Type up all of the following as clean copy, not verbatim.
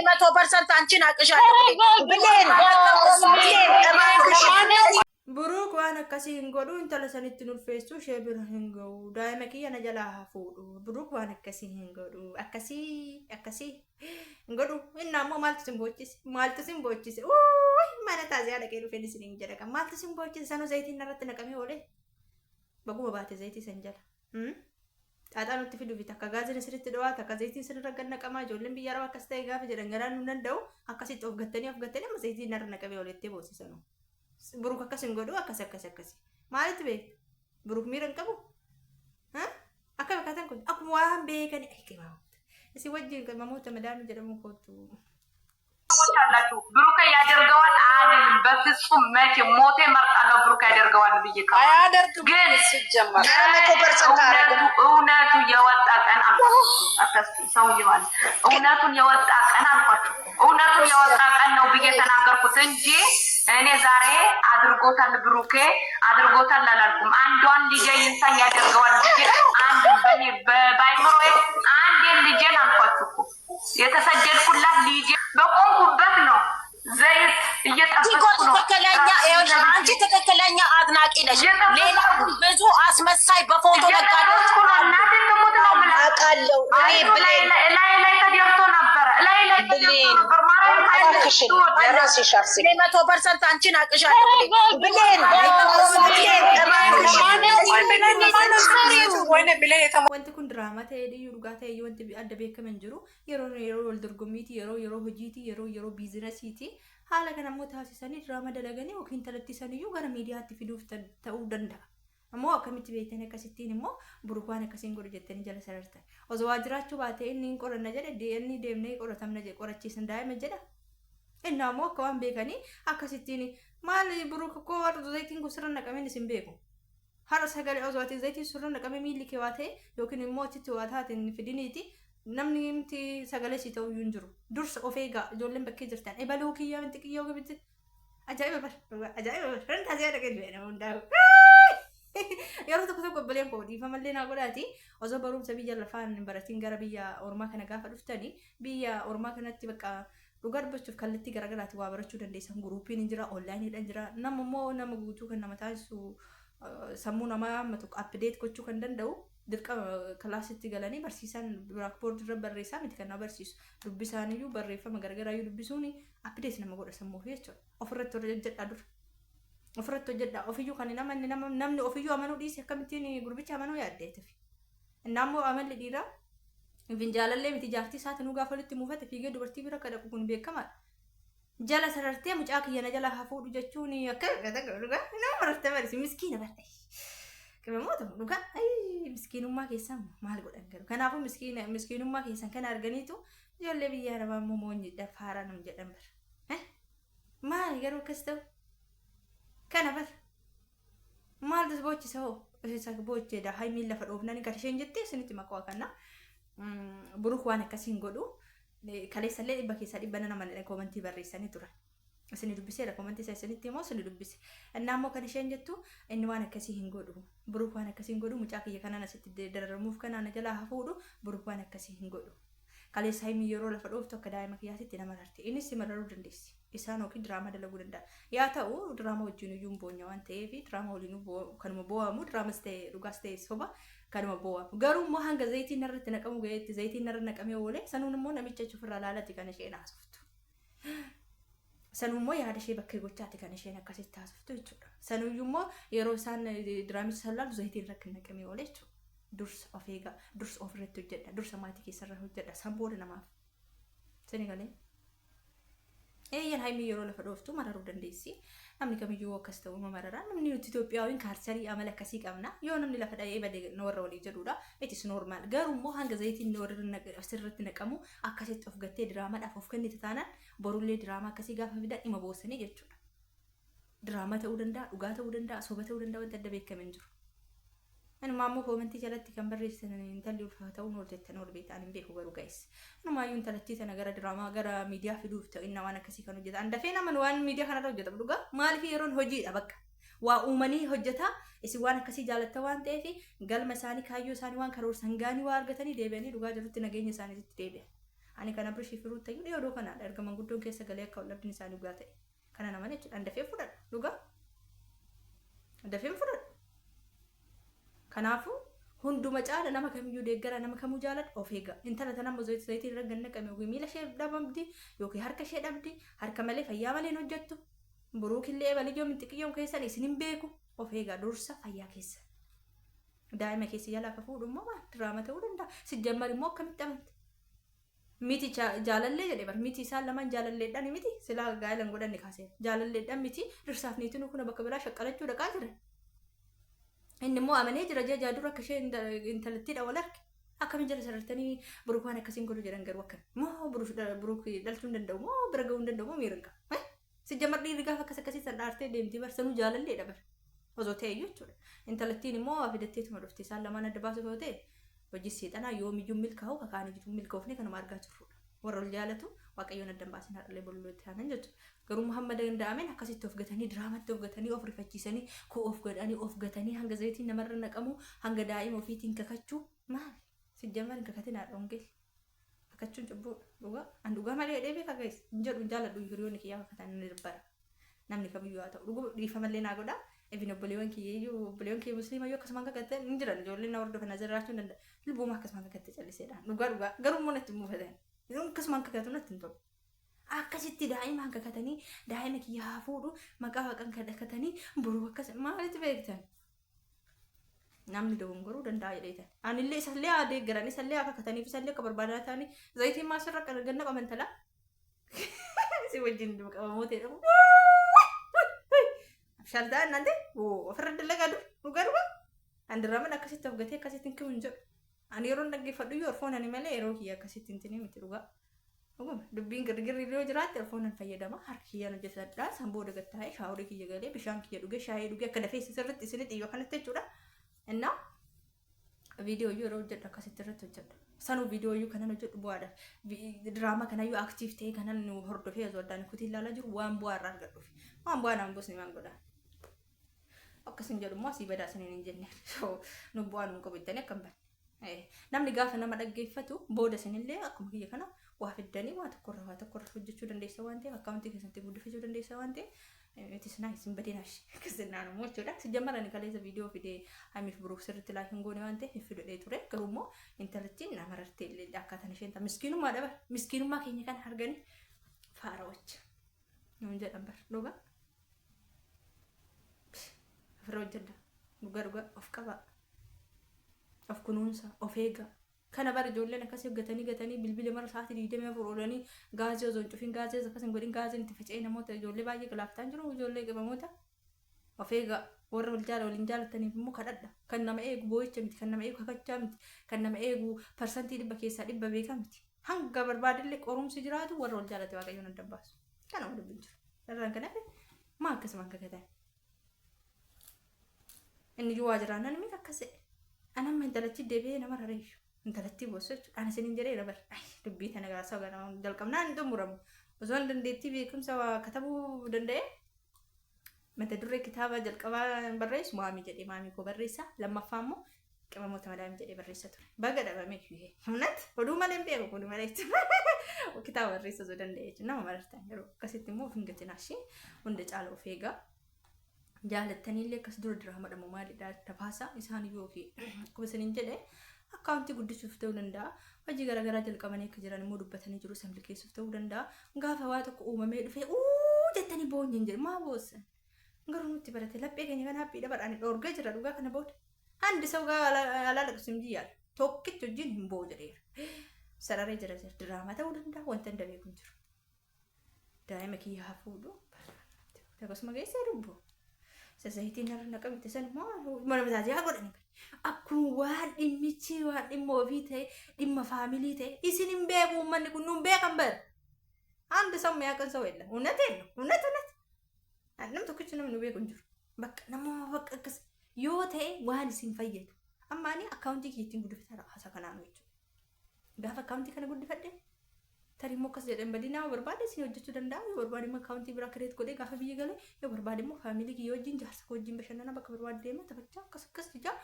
100% አንቺን አቅሻለሁ ብሌን ብሩክ ዋን አከሲ እንጎዱ እንተለሰኒት ኑልፌሱ ሸብር ህንገው ዳይመኪ የነጀላ ፉዱ ብሩክ ዋን አከሲ እንጎዱ አከሲ እንጎዱ እናሞ ማልት ሲምቦችስ ኦይ ማለታ ዚያ ለቀሩ ፌሊሲን እንጀረካ ማልት ሲምቦችስ ሰኑ ዘይት ነረት ነቀሚ ወለ በጉ ባተ ዘይት ሰንጀላ ጣጣኑት ፊዱ ቢታ ከጋዝን ስርት ደዋ ተከዘይቲን ስንረገን ነቀማ ጆልን ቢያራው አከስታይ ጋፍ ጀደንገራን ነንደው አከሲ ጦፍ ገተኒ ዘይት ነር ነቀሚ ወለቴ ቦሲሰ ነው ብሩክ አከሲን ጎዶ አከሰከሰከሲ ማለት ቤት ብሩክ ሚረንቀቡ አከበካተን ኮ አኩዋን ቤከኒ አይከማው እሲ ወጅን ከመሞት ተመዳኑ ጀደሙ ኮቱ ወጣላችሁ ብሩክ ያደርገዋል አይደለም በፍጹም መቼ ሞቴ መርጣለሁ ብሩክ ያደርገዋል ብዬ አያደርግም ግን ሲጀመር 100% አረጋግጥ እውነቱ የወጣ ቀን አታስቡ ሰው ይዋል እውነቱን የወጣ ቀን አልኳችሁ እውነቱን የወጣ ቀን ነው ብዬ ተናገርኩት እንጂ እኔ ዛሬ አድርጎታል ብሩክ አድርጎታል አላልኩም አንዷን ልጅ ይንሳኝ ያደርገዋል ብዬ አንድ በባይሞሬ አንድ ልጅን አልኳችሁ የተሰጀድኩላት ልጅ በቆንኩበት ነው ዘይት እየጠበቅኩ ነው አንቺ ትክክለኛ አድናቂ ነሽ ሌላ ብዙ አስመሳይ በፎቶ ነጋዴዎች እናቴ ተሞት ነው አቃለው እኔ ብሌን ላይ ተደርቶ ነበር ላይ ነበር ማለት አባክሽን ለራስሽ አስቢ 100% አንቺን አቅሻለሁ ብሌን ወይኔ ብሌን ወንት ኩን ድራማ ተይዲ ዩርጋታ ይወንት አደ ቤከመን ጅሩ የሮ ወል ድርጉሚቲ የሮ ሆጂቲ የሮ ቢዝነሲቲ ሀለ ከነሞ ታሲሰኒ ድራማ ደለገኒ ወኪን ተለቲሰኒዩ ገረ ሚዲያቲ ፊዱፍ ተው ደንዳ አሞ ከሚት ቤተነ ከሲቲን ሞ ብሩኳን ከሲን ጎር ጀተኒ ጀለ ሰረርተ ኦዘዋጅራቹ ባቴ እኒን ቆረነ ጀደ ዲኤኒ ደምነ ቆረተምነ ጀ ቆረቺ ስንዳይ መጀዳ እናሞ ከዋን ቤከኒ አከሲቲኒ ማል ብሩክ ኮ ወርዱ ዘይቲን ኩስረን ነቀመን ሲምቤኩ ሀረ ሰገለ ኦዘዋቲ ዘይቲን ሱረን ነቀመ ሚሊኬ ዋቴ ዮኪን ሞቲቲ ዋታትን ፊዲኒቲ namni imti sagale si ta'u yunjuru dursa ofeega ijoolleen bakkee jirtan ebaluu kiyyaa minti kiyyoo gabiti ajaa'iba ranta ziyaada gadi beena hundaa'u yeroo tokko obboleen koo dhiifamallee naa godhaati osoo barumsa biyya lafaan baratiin gara biyya ormaa kana gaafa dhuftani biyya ormaa kanatti bakka dhugaa dubbachuuf kallattii garagaraati waa barachuu dandeessan guruupiin hin jira onlaayiniidhaan jira nama immoo nama guutuu kan nama taasisu sammuu namaa matu apdeet gochuu kan danda'u dirqa kalaasitti galanii barsiisan blackboard irra barreessaa miti kan barsiisu dubbisaaniyyuu barreeffama gargaraayyuu dubbisuuni apdeet nama godha sammuu fi jechuudha ofirratti hojjedhaa dur ofirratti hojjedhaa ofiyyuu kan namni ofiyyuu amanuu dhiise akkamittiin gurbicha amanuu yaaddeetiif innaammoo amalli dhiiraa finjaalallee miti jaartii isaati nu gaafa walitti muufate fiigee dubartii bira akka dhaqu kun beekamaadha jala sarartee mucaa kiyyana jala hafuudhu jechuun akka dhugaa nama mararte barsi miskiina barte ከመሞት ዱጋ አይ ምስኪኑማ keessan maal godhan garu kanaafuu miskiinummaa keessan kan arganiitu ijoollee biyya arabaa momoon dafaara nam jedhan bar maal garuu akkas ta'u kana bar maal dus boochisa hoo isa boocheedha haymiin lafa dhoofnani kan isheen jettee isinitti maqaa kana buruk waan akkasiin godhu kaleessallee dhibba keessaa dhibba nama komentii barreessanii turan asini dubbise la komentii sanitti mo asini dubbise እናሞ ከነሸን ጀቱ እንዋን ከሲ hingodu ብሩኳን ከሲ hingodu ሙጫ ከየ ከናና ሲት ደረረሙፍ ከናና ጀላ ሀፉዱ ብሩኳን ከሲ hingodu ካለ ሳይሚ የሮ ለፈዶፍቶ ከዳይ መክያት ተነመራርቲ ኢንስ መረሩ ደንዲስ ኢሳኖ ኪ ድራማ ደለጉ ደንዳ ያታው ድራማ ወጅኑ ዩምቦኛው አንተ ኤቪ ድራማ ወሊኑ ከነሞ ቦዋሙ ድራማ ስተ ዱጋስተ ሶባ ከነሞ ቦዋሙ ገሩ ሞ ሃንገ ዘይቲ ነርት ነቀሙ ገይት ዘይቲ ነር ነቀሙ ወለ ሰኑን ሞ ነሚቸቹ ፍራላላት ከነሸና አስፍቱ ሰኑሞ ያደሽ በከይ ጎቻት ከነሸና ከሰት ታስፍቱ ይችላል ሰኑዩሞ የሮሳን ድራሚስ ሰላል ዘይት ይረክነቀም ይወለች ዱርስ ኦፌጋ ዱርስ ኦፍሬት ወጀዳ ዱርስ ማቲ ከሰራሁ ወጀዳ ሳምቦል ነማ ሰኔጋሌ ኤየን ሃይሚ የሮ ለፈዶፍቱ ማራሩ ደንዴሲ አምኒ ከሚዩ ወከስተው መመረራ ምንዩ ኢትዮጵያዊን ካርሰሪ አመለከሲ ቀምና የሆነም ለፈዳ ይበደ ነው ወሊ ጀዱዳ ኢትስ ኖርማል ገሩሞ ሃንገ ዘይት ነው ስርት ነቀሙ አካሴት ኦፍ ገቴ ድራማ ዳፎፍ ከኒ ተታና ቦሩሌ ድራማ ከሲ ጋር ፈብዳ ኢመቦሰኔ ጀቹዳ ድራማ ተውደንዳ ዱጋ ተውደንዳ ሶበተው ደንዳ ወንተ ደበከ መንጅሩ እንማሙ ኮሜንት ጀለቲ ከንበሬሰን እንተል ይፈታው ነው ተተኖር ቤት አንቤ ሁበሩ ጋይስ እንማዩ እንተለቲ ተነገረ ድራማ ገራ ሚዲያ ፊዱፍ ተኢና ዋና ከሲ ከኑ ጀታ አንደፈና ምን ዋን ሚዲያ ከናለው ጀታ ዱጋ ማልፊ የሮን ሆጂ አበቃ ዋኡመኒ ሆጀታ እሲ ዋና ከሲ ጃለተ ዋን ጤፊ ገልመሳኒ ካዩ ሳኒ ዋን ከሮር ሰንጋኒ ዋርገተኒ ደበኒ ዱጋ ጀሩት ነገኘ ሳኒ ዴበ Ani kana birshii firuu ta'uu dhiyoo kana erga manguddoon keessa galee akka wallabdiin isaanii dhugaa ta'e. Kana nama jechuudha dafee fudhadha dhugaa. Dafee fudhadha. Kanaafuu hunduma caala nama kamiyyuu deeggara nama kamuu jaalladhu of eega. Intala tana ammoo zayitii irra ganna qabee yookiin miila ishee dhabamti yookiin harka ishee dhabdi harka malee fayyaa malee hin hojjettu. Buruukillee baliyyoo minxiqiyyoon keessan isin hin beeku of eega dursa fayyaa keessa. Daa'ima keessa jalaa ka fuudhu immoo waan diraama ta'uu danda'a. Sijjammar immoo akkamitti amanti? Miti jaalallee jedhee bar miti isaan lamaan jaalalleedhaan miti silaa gaalan godhanne kaasee jaalalleedhaan miti dhirsaaf niitiin kun bakka biraa shaqqalachuu dhaqaa jiran. Inni immoo amanee jira jajaa dura akka ishee intalattiidha wal arge akkamiin jala sarartanii buruukaan akkasiin godhu jedhan garuu akka moo buruukii dhalchuu hin danda'u moo bira ga'uu hin danda'u moo miirinqa. Sijjammar dhiirri gaafa akkas akkasii san dhaartee deemtii barsanuu jaalalleedha bar osoo ta'e jechuudha. Intalattiin immoo fidatteetuma dhufte isaan lamaan adda baasuu yoo ta'e hojii seexanaa yoomiyyuu milkaa'u kakaanii jiru milkaa'uufne kanuma argaa jirrudha. Warra ol jaalatu waaqayyoon adda baasin haadhalee bololootti haanan jechuudha. Garuu Muhammad danda'ameen akkasitti of gatanii diraamatti of gatanii of rifachiisanii kuu of godhanii of gatanii hanga zayitiin namarra naqamu hanga daa'ima ofiitiin kakachuu maali? Sijjammar kakatiin haadha ongeel kakachuun cubbuudha dhugaa an dhugaa malee dheebee kakaes hin jedhu jaaladhu hiriyoonni kiyyaa kakatan inni dabbara namni kamiyyuu haa ta'u dhuguu dhiifamallee naa godhaa. Even obboleewwan kiyya musliima yoo akkasumaan kakatte hin jiran ijoolleen na hordofan azirraachuu hin danda'a. Lubbuuma akkasumaan kakatte calliseedhaan dhugaa garuu immoo natti hin buufatan. Akkasumaan kakatu natti hin tolu. Akkasitti daa'imaan kakatanii daa'ima kiyya haa fuudhu maqaa waaqan kakatanii boruu akkas maalitti beektan? Namni dogongoruu danda'a jedheetan. Anillee isallee haa deeggaran isallee haa kakataniif isallee akka barbaadaa ta'anii zayitiin maasirra ganna qaban talaa. Si wajjin qabamoo ta'e dhabu. Shaltaan nanti ofirra dalagaa dhugaa andiraman akkasitti of gatee akkasitti hin kimu jedhu ani yeroo dhaggeeffadhu yoo orfoon ani malee yeroo kiyya akkasitti hin tinii miti dhugaa dhuguma dubbiin girgirri yoo jiraatte orfoon hin fayyadama harki kiyyaan hojjetadha samboo dagattaa'ee shaaworii kiyya galee bishaan kiyya dhugee shaayii dhugee akka dafee sirriitti isinitti iyyoo kanatti jechuudha innaa viidiyoo yeroo hojjedhu akkasitti irratti hojjedha sanuu viidiyoo iyyuu kanan hojjedhu bu'aadha diraama kanayyuu aktiif ta'ee kanan nu hordofee osoo addaan kutii ilaalaa jiru waan bu'aa irraa argadhuuf waan bu'aa naan bosni maan godhaa. Akkasin jedhumoo asii badaasanii hin jenne nu bu'aan nu qabatanii akkam banne namni gaafa nama dhaggeeffatu booda sanillee akkuma kiyya kana waa fiddanii waa tokkorra hojjechuu dandeessa waan ta'eef akkaawuntii keessatti guddifachuu dandeessa waan ta'eef itis naa isin badeenaash akkasin naannoo jechuudha. Sijjammarani kaleessa viidiyoo fidee hamiif buruuf sirriitti laakiin goone waan ta'eef fidhee ture garuu immoo intalattiin nama rartee illee akkaataan isheen ta'a miskiinummaa daba miskiinummaa keenya kana arganii faarawacha nuun jedhan bar dhugaa. Rojjada dhugaa of qaba of kunuunsa of eega kana bara ijoolleen akkasii gatanii bilbila mara sa'aatii 24 oolanii gaazii osoo hin cufin gaazii akkasiin godhin gaaziin itti faca'ee namoota ijoollee baay'ee galaaftaan jiru ijoollee qabamoota of eega warra waliin jaalataniif immoo kadhadha kan nama eegu boo'icha miti kan nama eegu kakachaa miti kan nama eegu parsantii 100 keessaa 100 beekaa miti hanga barbaadillee qorumsi jiraatu warra wal jaalate waaqayyoon adda baasu kana wal dubbiin jiru irraan kanaaf maa akkasumaan kakatan. Inni juwaa jiraan namni akkasii anam intalatti deebi'ee nama rareessu intalatti boosochu ana sinin jedhee rabar dubbii tana gaasaa gara jalqabnaan xumuramu osoo dandeettii beekumsa katabuu danda'e mata duree kitaaba jalqabaa barreessu maamii jedhee maamii koo barreessa lammaffaa immoo qabamoota madaamii jedhee barreessa ture baga dhabame humnatti oduu malee beeku oduu malee kitaaba barreessa osoo danda'e nama marartaan yeroo akkasitti immoo of hin gatinaashi hunda caala of eegaa. Jaalataniillee akkas dura diraama dhamu maalidha tafaasaa isaaniyyuu fi akkuma isiniin jedhe akkaawuntii guddisuuf ta'uu danda'a hojii garaagaraa jalqabanii akka jiran immoo dubbatanii jiru samli keessuuf ta'uu danda'a gaafa waa tokko uumamee dhufee jettanii boonyin jedhe maa boossan garuu nutti barate laphee keenya kan haphiidha badhaanii dhoorgee jira dhugaa kana booda handi isa dhugaa alaala simjii yaala tokkitti hojiin hin boo jedheera sararee jira diraama ta'uu danda'a wanta hin dabeeku jiru daa'ima kiyyaa fuudhu akkasuma geessee dubboo. Sasaitiin irra naqamte san immoo mana bitaatii godhani. Akkuma waan dhimmichi waan dhimma ofii ta'e dhimma faamilii ta'e isin hin beeku uummanni kun nuun beekan bara. Handi sammuu yaakan sa'u ella. Unnati. Nam tokkichi namni nu beeku hin jiru. Bakka nama bakka akkas yoo ta'e waan isin fayyadu. Amma ani akkaawuntii keettiin guddifata haasa kanaan jechuudha. Gaafa akkaawuntii kana guddifadhe tarii immoo akkas jedhan badinaa barbaade isin hojjechuu danda'a yoo barbaade immoo akkaawuntii biraa kireet godhee gaafa biyya galee yoo barbaade immoo faamilii kiyya wajjin jaarsa koo wajjin bashannana bakka barbaade deema taphachaa akkas ijaa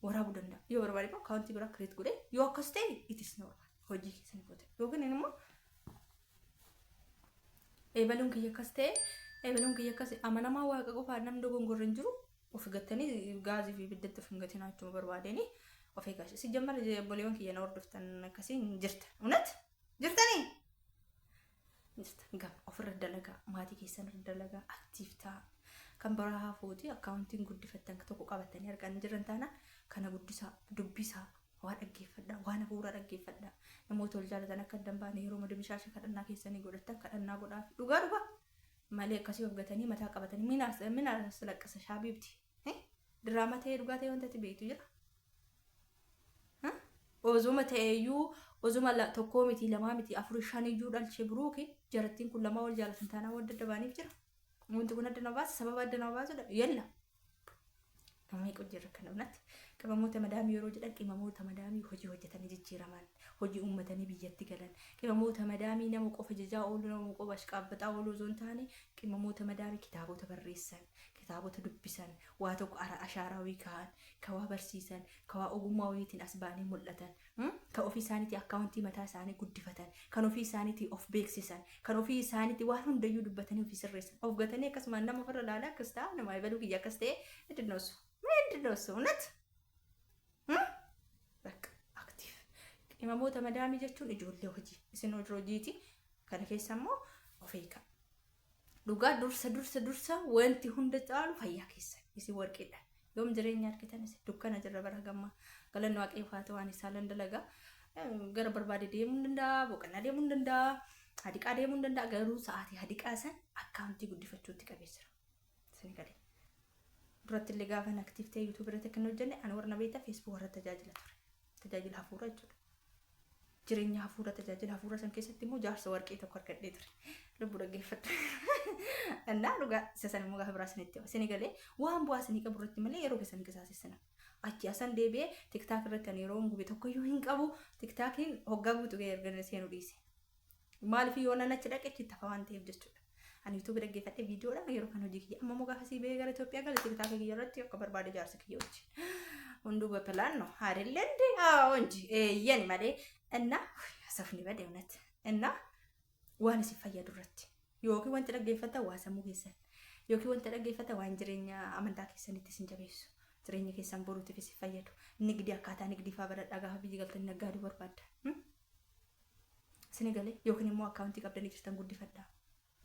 waraabuu danda'a yoo barbaade immoo akkaawuntii biraa kireet godhee yoo akkas ta'e itis normaal hojii keessan goote yookiin immoo eebaluun kiyya akkas ta'e eebaluun kiyya akkas amanamaa waaqa qofaa namni dogongorra hin jiru of gattanii gaazii fi ibiddatti of hin gatiin achuma barbaadanii of eegaa si jammar obboleewwan kiyya na hordoftan akkasiin jirta unat jirtanii jirta gam ofirra dalagaa maatii keessan irra dalagaa aktiif ta'a kan baraa fuuti akkaawuntiin guddifattan tokko qabatanii argan jiran taana kana guddisaa dubbisaa waan dhaggeeffadhaa waan hafuura dhaggeeffadhaa namoota wal jaalatan akka dambaane yeroo mada bishaasha kadhannaa keessanii godhatan kadhannaa godhaa dhugaa malee akkasii of gatanii mataa qabatanii minaas laqqasa shaabiibti diraamaa ta'ee dhugaa ta'ee wanta beektu jira ozuma ta'eeyyuu ozuma tokkoo miti lamaa miti afur shaniyyuu dhalchee buruuki jarattiin kun lamaa wal jaalatan taanaa wal daddabaaniif jira wanti kun adda nabaasa sababa adda nabaasudha yalla kamay ko jira kanamnatti qimamoota madaamii yeroo jedhan qimamoota madaamii hojii hojjetanii jijjiiraman hojii uummatanii biyyatti galan qimamoota madaamii nama qofa jajaa oolu nama qofa ashqaabbataa ooluu zoon taane qimamoota madaamii kitaabota barreessan kitaabota dubbisan waa tokko ashaaraawii kaa'an kawaa barsiisan kawaa ogummaa wayiitiin as baanii mul'atan kan ofii isaaniitii akkaawuntii mataa isaanii guddifatan kan ofii isaaniitii of beeksisan kan ofii isaaniitii waan hundayyuu dubbatanii ofii sirreessan of gatanii akkasuma nama ofirra ilaalaa akkas ta'a nama eebaluu kiyya akkas ta'e idinoosu unat aktiif qimamoota madaamii jechuun ijoollee hojii isin hojiiti kana keessa immoo of eegaa dhugaa dursa wanti hunda caalu fayyaa keessan isin warqeedha yoom jireenya argitan isin dukkana jirra bara gammaa galanni waaqayyoo haa ta'u waan isaa dalagaa gara barbaade deemuu danda'a boqonnaa deemuu danda'a hadiqaa deemuu danda'a garuu sa'aatii hadiqaa san akkaawuntii guddifachuutti qabeessira isin galee duratti illee gaafa aktiif ta'e yuutuub irratti kan hojjenne ani warra beektaa feesbuuk irratti tajaajila ture tajaajila hafuura jechuudha jireenya hafuura tajaajila hafuura san keessatti immoo jaarsa warqee tokko argadhee ture lubbu dhaggeeffadhu annaa dhugaa isa san immoo gaafa biraa sanitti isin galee waan bu'aa isinii qabu irratti malee yeroo keessan qisaasessina achi asan deebi'ee tiktaak irratti ani yeroo gube tokkoyyuu hin qabu tiktaakiin hoggaa guutuu ga'ee erga seenuu dhiise maaliif yoo nan achi dhaqechi tafa waan ta'eef jechuudha ani yuutuubii dhaggeeffadhe viidiyoodha yeroo kan hojii kiyya amma immoo gaafa sii ba'ee gara Itoophiyaa gale tiktaak kiyya irratti akka barbaade jaarsa kiyya wajjin hunduu በፕላን ነው አይደለ እንዴ አዎ እንጂ የኔ ማለ እና አሰፍኒ በደውነት እና ዋን ሲፈያ ዱረት ዮኪ ወንት ደገፈታ ዋሰሙ ጌሰን ዮኪ ወንት ደገፈታ ዋን ጅሬኛ አመንታ ከሰን ትስንጀበሱ ጅሬኛ ከሰን ቦሩት ሲፈያዱ ንግዲ አካታ ንግዲ ፋበረ ዳጋ ቢጂ ገልተ ነጋዱ ወርባዳ ስነገለ ዮኪ ሞ አካውንቲ ቀብደን ይችተን ጉዲ ፈዳ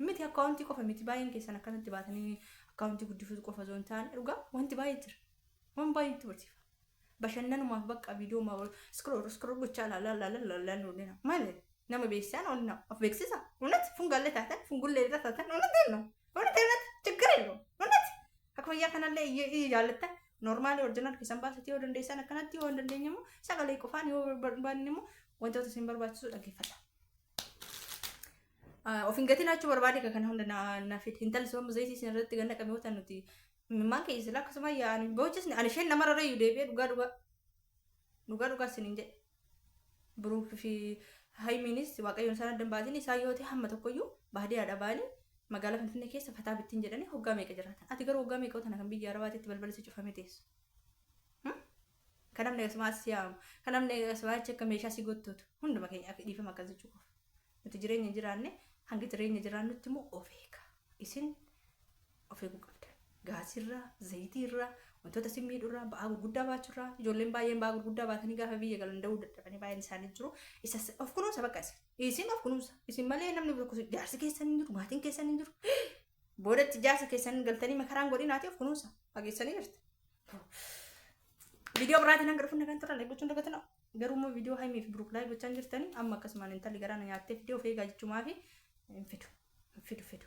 ምት አካውንቲ ቆፈ ምት ባይን ከሰን አካውንቲ ባተኒ አካውንቲ ጉዲ ፍዝ ቆፈ ዞንታን ሩጋ ወንት ባይትር ወን ባይት ወርቲፋ በሸነኑማፍ በቃ ቪዲዮ ማወል ስክሮል ብቻ ላላላላላ ነው ለና ማለት ነመ ቤሲያን ኦልና አፍ ቤክሲሳ እውነት ፉንጋለ ታተን ፉንጉለ ታተን እውነት ነው እውነት ችግር የለውም እውነት አክፈያ ከናለ ያለተ ኖርማሊ ኦሪጂናል ከሰምባሰቲ ወደ እንደሰና ከናቲ ወደ እንደኛሙ ሰቀለ ይቆፋን ይወርባንሙ ወንተው ሲምበርባቹ ደገፈታ ኦፊንገቲናቹ በርባዲ ከከና ሁንደና ናፊት ኢንተል ሶም ዘይሲ ሲነረት ገነቀ ቢወታ ነቲ ማን ከይስላ ከሰማ ያኒ ቦችስ አንሸን ነመረረ ይዴቤ ዱጋ ስንንጀ ብሩክ ፊ ሃይ ሚኒስ ዋቀዮን ሰና ደንባዚኒ ሳዮቴ ሐመተ ኮዩ ባዲ አዳባኒ መጋላ ፈንፍኔ ከሰ ፈታ ብትን ጀደኒ ሆጋሜ ቀጀራታ አትገር ሆጋሜ ቀውተና ከን ቢያ አረባቴ ተበልበል ሲጭፈመቴስ ከናም ነገስ ማስያም ከናም ነገስ ዋቸ ከሜሻ ሲጎቶት ሁንድ መከኛ ዲፈ ማከዘቹ ኮፍ እንትጅሬኝ ጅራኔ hangi jireenya jiraannutti immoo ofeeka isin ofeekuu qabda gaasirraa zayitiirraa wantoota simmiidhurraa ba'aa gurguddaa baachurraa ijoolleen baay'een ba'aa gurguddaa baatanii gaafa biyya galan da'uu dadhabanii baay'een isaanii jiru isa of kunuunsa bakka isin of kunuunsa isin malee namni tokko jaarsi keessan hin jiru maatiin keessan hin jiru boodatti jaarsa keessan galtanii makaraan godhinaati of kunuunsa fageessanii jirti viidiyoo biraatiin hanga dhufuun nagaan tura gochuun dagatana garuu immoo viidiyoo haimii fi biruuk laayii gochaan jirtanii amma akkasumaan intalli garaana nyaattee viidiyoo feegaa jechuumaa fi fidu